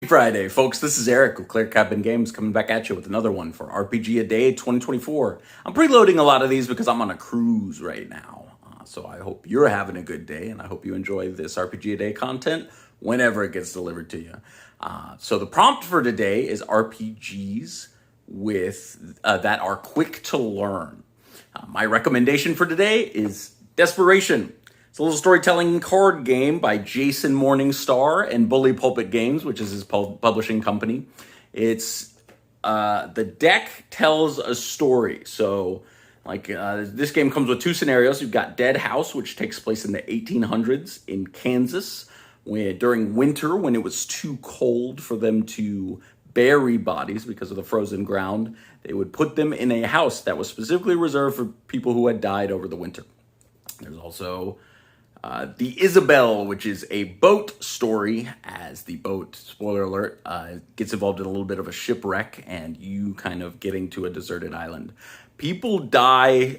Friday, folks. This is Eric with Clear Cabin Games coming back at you with another one for RPGaDay 2024. I'm preloading a lot of these because I'm on a cruise right now. So I hope you're having a good day, and I hope you enjoy this RPGaDay content whenever it gets delivered to you. So the prompt for today is RPGs that are quick to learn. My recommendation for today is Desperation. It's a little storytelling card game by Jason Morningstar and Pulpit Games, which is his publishing company. It's the deck tells a story. So, this game comes with two scenarios. You've got Dead House, which takes place in the 1800s in Kansas, during winter when it was too cold for them to bury bodies because of the frozen ground. They would put them in a house that was specifically reserved for people who had died over the winter. There's also the Isabel, which is a boat story, as the boat, spoiler alert, gets involved in a little bit of a shipwreck and you kind of getting to a deserted island. People die,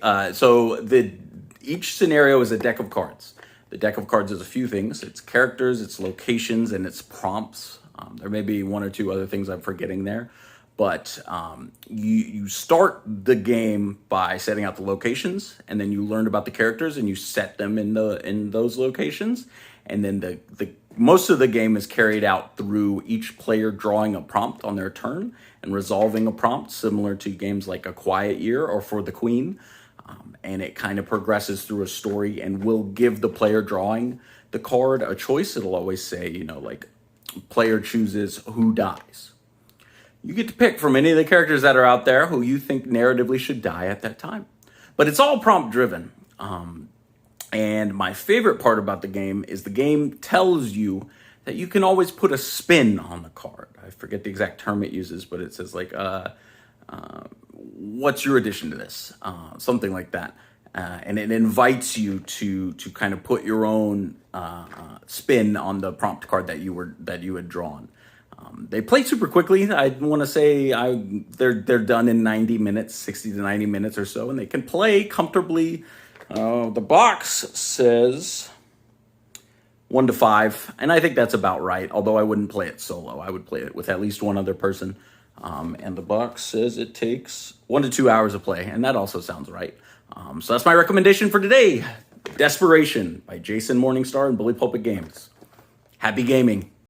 each scenario is a deck of cards. The deck of cards is a few things. It's characters, it's locations, and it's prompts. There may be one or two other things I'm forgetting there. But you start the game by setting out the locations, and then you learn about the characters and you set them in those locations. And then the most of the game is carried out through each player drawing a prompt on their turn and resolving a prompt, similar to games like A Quiet Year or For the Queen. And it kind of progresses through a story and will give the player drawing the card a choice. It'll always say, player chooses who dies. You get to pick from any of the characters that are out there who you think narratively should die at that time. But it's all prompt driven. And my favorite part about the game is the game tells you that you can always put a spin on the card. I forget the exact term it uses, but it says what's your addition to this? Something like that. And it invites you to kind of put your own spin on the prompt card that you had drawn. They play super quickly. I want to say they're done in 90 minutes, 60 to 90 minutes or so, and they can play comfortably. The box says 1 to 5, and I think that's about right, although I wouldn't play it solo. I would play it with at least one other person. And the box says it takes 1 to 2 hours of play, and that also sounds right. So that's my recommendation for today. Desperation by Jason Morningstar and Pulpit Games. Happy gaming.